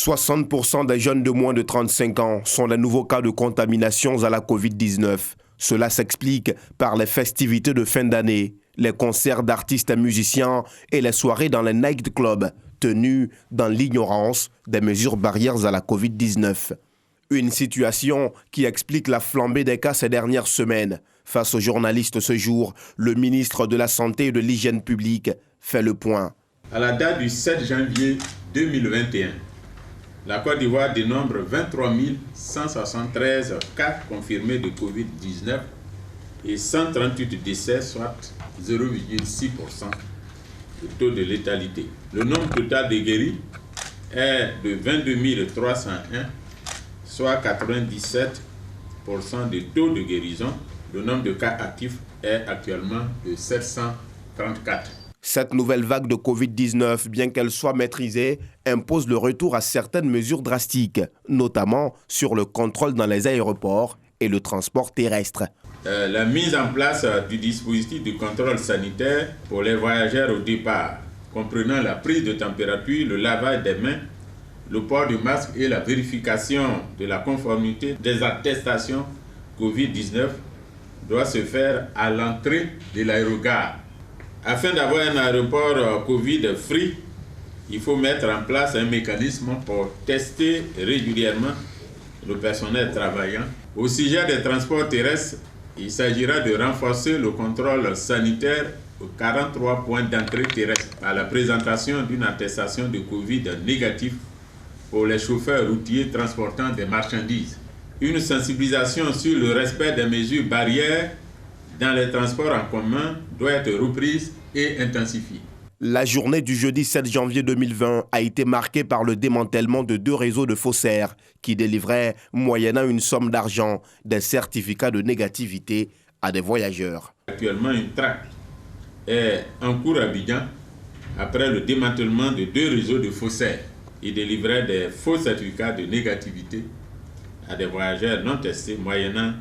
60% des jeunes de moins de 35 ans sont les nouveaux cas de contamination à la Covid-19. Cela s'explique par les festivités de fin d'année, les concerts d'artistes et musiciens et les soirées dans les nightclubs tenues dans l'ignorance des mesures barrières à la Covid-19. Une situation qui explique la flambée des cas ces dernières semaines. Face aux journalistes ce jour, le ministre de la Santé et de l'Hygiène publique fait le point. À la date du 7 janvier 2021, la Côte d'Ivoire dénombre 23 173 cas confirmés de Covid-19 et 138 décès, soit 0,6% de taux de létalité. Le nombre total de guéris est de 22 301, soit 97% de taux de guérison. Le nombre de cas actifs est actuellement de 734. Cette nouvelle vague de Covid-19, bien qu'elle soit maîtrisée, impose le retour à certaines mesures drastiques, notamment sur le contrôle dans les aéroports et le transport terrestre. La mise en place du dispositif de contrôle sanitaire pour les voyageurs au départ, comprenant la prise de température, le lavage des mains, le port du masque et la vérification de la conformité des attestations Covid-19, doit se faire à l'entrée de l'aérogare. Afin d'avoir un aéroport Covid-free, il faut mettre en place un mécanisme pour tester régulièrement le personnel travaillant. Au sujet des transports terrestres, il s'agira de renforcer le contrôle sanitaire aux 43 points d'entrée terrestre par la présentation d'une attestation de Covid négative pour les chauffeurs routiers transportant des marchandises. Une sensibilisation sur le respect des mesures barrières dans les transports en commun doit être reprise et intensifiée. La journée du jeudi 7 janvier 2020 a été marquée par le démantèlement de 2 réseaux de faussaires qui délivraient, moyennant une somme d'argent, des certificats de négativité à des voyageurs. Actuellement, une traque est en cours à Abidjan après le démantèlement de 2 réseaux de faussaires. Ils délivraient des faux certificats de négativité à des voyageurs non testés, moyennant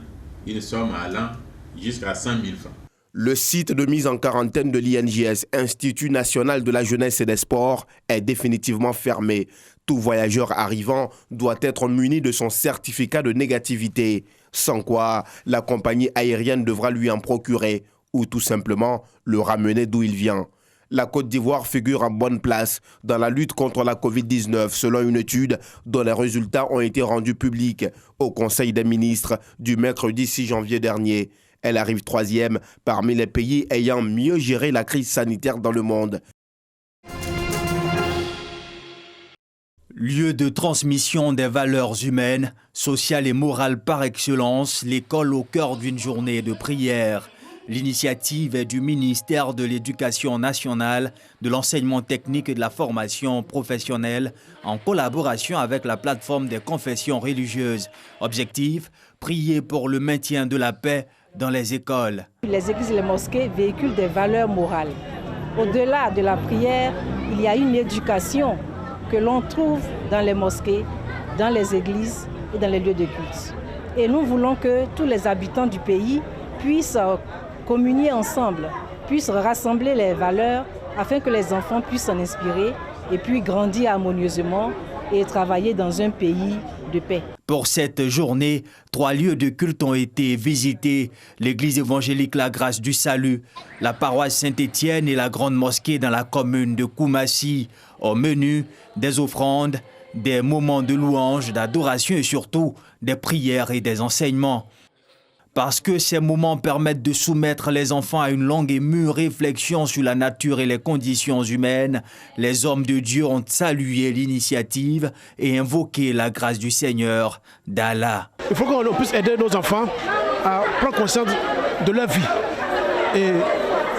une somme allant jusqu'à 100 000 francs. Le site de mise en quarantaine de l'INJS, Institut national de la jeunesse et des sports, est définitivement fermé. Tout voyageur arrivant doit être muni de son certificat de négativité, sans quoi la compagnie aérienne devra lui en procurer ou tout simplement le ramener d'où il vient. La Côte d'Ivoire figure en bonne place dans la lutte contre la Covid-19 selon une étude dont les résultats ont été rendus publics au Conseil des ministres du mercredi 6 janvier dernier. Elle arrive 3e parmi les pays ayant mieux géré la crise sanitaire dans le monde. Lieu de transmission des valeurs humaines, sociales et morales par excellence, l'école au cœur d'une journée de prière. L'initiative est du ministère de l'Éducation nationale, de l'enseignement technique et de la formation professionnelle en collaboration avec la plateforme des confessions religieuses. Objectif, prier pour le maintien de la paix dans les écoles. Les églises et les mosquées véhiculent des valeurs morales. Au-delà de la prière, il y a une éducation que l'on trouve dans les mosquées, dans les églises et dans les lieux de culte. Et nous voulons que tous les habitants du pays puissent communier ensemble, puissent rassembler les valeurs afin que les enfants puissent s'en inspirer et puis grandir harmonieusement et travailler dans un pays de paix. Pour cette journée, 3 lieux de culte ont été visités. L'église évangélique La Grâce du Salut, la paroisse Saint-Étienne et la grande mosquée dans la commune de Koumassi. Au menu, des offrandes, des moments de louange, d'adoration et surtout des prières et des enseignements. Parce que ces moments permettent de soumettre les enfants à une longue et mûre réflexion sur la nature et les conditions humaines, les hommes de Dieu ont salué l'initiative et invoqué la grâce du Seigneur, d'Allah. Il faut qu'on puisse aider nos enfants à prendre conscience de leur vie. Et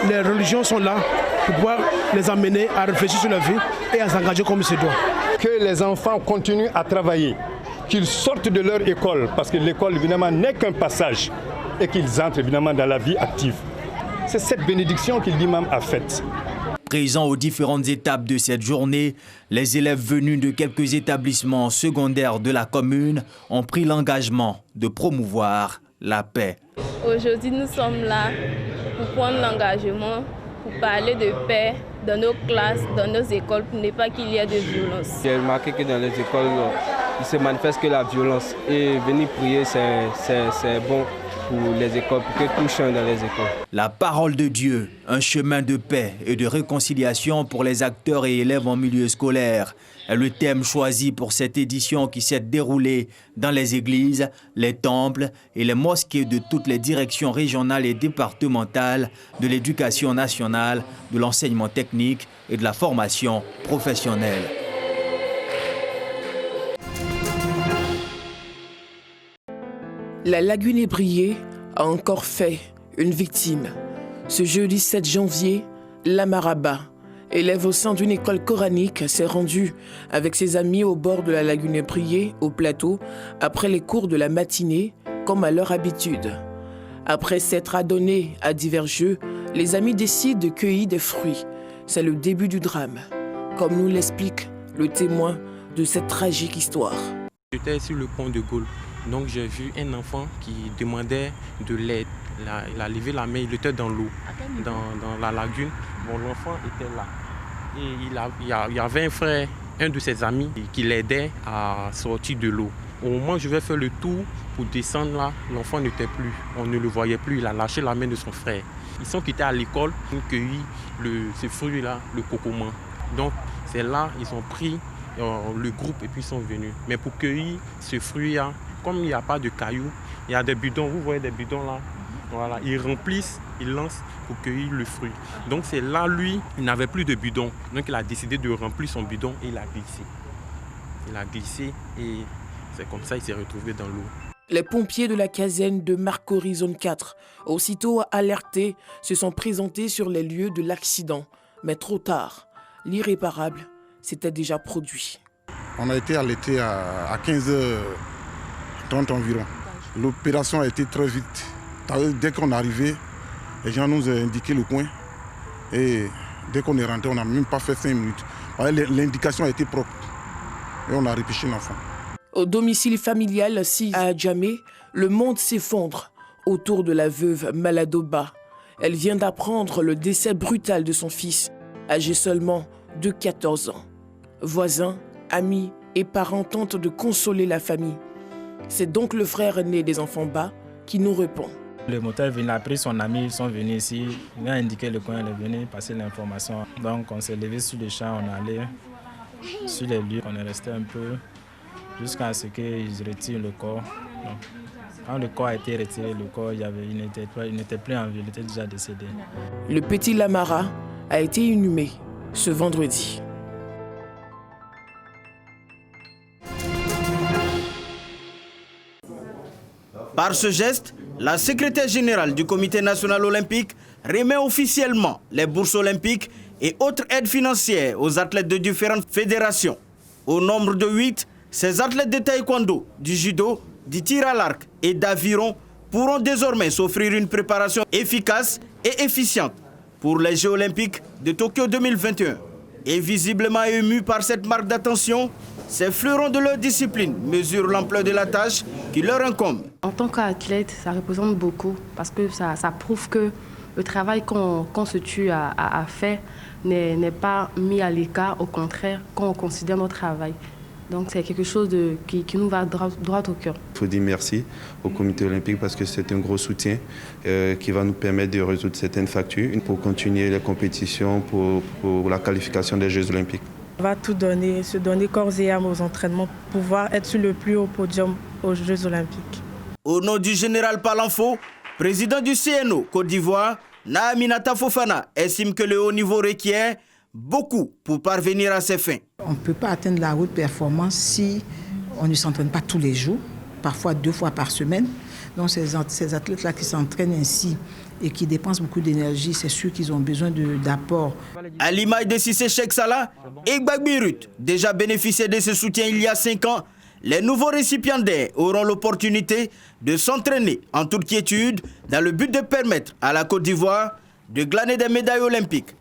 les religions sont là pour pouvoir les amener à réfléchir sur leur vie et à s'engager comme il se doit. Que les enfants continuent à travailler, qu'ils sortent de leur école, parce que l'école évidemment n'est qu'un passage, et qu'ils entrent évidemment dans la vie active. C'est cette bénédiction que l'imam a faite. Présents aux différentes étapes de cette journée, les élèves venus de quelques établissements secondaires de la commune ont pris l'engagement de promouvoir la paix. Aujourd'hui, nous sommes là pour prendre l'engagement, pour parler de paix, dans nos classes, dans nos écoles, pour ne pas qu'il y ait de violence. J'ai remarqué que dans les écoles, il se manifeste que la violence. Et venir prier, c'est bon pour les écoles, pour que tout change dans les écoles. La parole de Dieu, un chemin de paix et de réconciliation pour les acteurs et élèves en milieu scolaire, est le thème choisi pour cette édition qui s'est déroulée dans les églises, les temples et les mosquées de toutes les directions régionales et départementales de l'éducation nationale, de l'enseignement technique et de la formation professionnelle. La lagune ébriée a encore fait une victime. Ce jeudi 7 janvier, Lamaraba, élève au sein d'une école coranique, s'est rendu avec ses amis au bord de la lagune ébriée, au plateau, après les cours de la matinée, comme à leur habitude. Après s'être adonnés à divers jeux, les amis décident de cueillir des fruits. C'est le début du drame, comme nous l'explique le témoin de cette tragique histoire. J'étais sur le pont de Gaulle. Donc j'ai vu un enfant qui demandait de l'aide. Il a levé la main, il était dans l'eau, dans la lagune. Bon, l'enfant était là. Et il y avait un frère, un de ses amis, qui l'aidait à sortir de l'eau. Au moment où je vais faire le tour pour descendre là, l'enfant n'était plus. On ne le voyait plus, il a lâché la main de son frère. Ils sont quittés à l'école, ils ont cueilli ce fruit-là, le cocoman. Donc c'est là, ils ont pris le groupe et puis ils sont venus. Mais pour cueillir ce fruit-là, comme il n'y a pas de cailloux, il y a des bidons, vous voyez des bidons là, voilà, ils remplissent, ils lancent pour cueillir le fruit. Donc c'est là, lui, il n'avait plus de bidon. Donc il a décidé de remplir son bidon et il a glissé. Il a glissé et c'est comme ça qu'il s'est retrouvé dans l'eau. Les pompiers de la caserne de Marcory zone 4, aussitôt alertés, se sont présentés sur les lieux de l'accident. Mais trop tard, l'irréparable s'était déjà produit. On a été alertés à 15h30 environ. L'opération a été très vite. Dès qu'on est arrivé, les gens nous ont indiqué le coin. Et dès qu'on est rentré, on n'a même pas fait 5 minutes. L'indication a été propre. Et on a repêché l'enfant. Au domicile familial, à Adjamé, le monde s'effondre autour de la veuve Maladoba. Elle vient d'apprendre le décès brutal de son fils, âgé seulement de 14 ans. Voisins, amis et parents tentent de consoler la famille. C'est donc le frère aîné des enfants Ba qui nous répond. Le moteur a pris son ami, ils sont venus ici, il a indiqué le coin, il est venu passer l'information. Donc on s'est levé sur le champ, on est allé sur les lieux, on est resté un peu jusqu'à ce qu'ils retirent le corps. Donc, quand le corps a été retiré, le corps, il n'était plus en vie, il était déjà décédé. Le petit Lamara a été inhumé ce vendredi. Par ce geste, la secrétaire générale du Comité national olympique remet officiellement les bourses olympiques et autres aides financières aux athlètes de différentes fédérations. Au nombre de 8, ces athlètes de taekwondo, du judo, du tir à l'arc et d'aviron pourront désormais s'offrir une préparation efficace et efficiente pour les Jeux olympiques de Tokyo 2021. Et visiblement émus par cette marque d'attention, ces fleurons de leur discipline mesurent l'ampleur de la tâche qui leur incombe. En tant qu'athlète, ça représente beaucoup parce que ça prouve que le travail qu'on se tue à faire n'est pas mis à l'écart, au contraire, quand on considère notre travail. Donc c'est quelque chose qui nous va droit au cœur. Il faut dire merci au comité olympique parce que c'est un gros soutien qui va nous permettre de résoudre certaines factures pour continuer les compétitions pour la qualification des Jeux olympiques. On va tout donner, se donner corps et âme aux entraînements pour pouvoir être sur le plus haut podium aux Jeux olympiques. Au nom du général Palanfo, président du CNO Côte d'Ivoire, Naminata Fofana estime que le haut niveau requiert beaucoup pour parvenir à ses fins. On ne peut pas atteindre la haute performance si on ne s'entraîne pas tous les jours, parfois 2 fois par semaine. Donc ces athlètes-là qui s'entraînent ainsi et qui dépensent beaucoup d'énergie, c'est sûr qu'ils ont besoin d'apports. À l'image de Cissé Cheikh Salah et Gbagbirut, déjà bénéficié de ce soutien il y a 5 ans, les nouveaux récipiendaires auront l'opportunité de s'entraîner en toute quiétude dans le but de permettre à la Côte d'Ivoire de glaner des médailles olympiques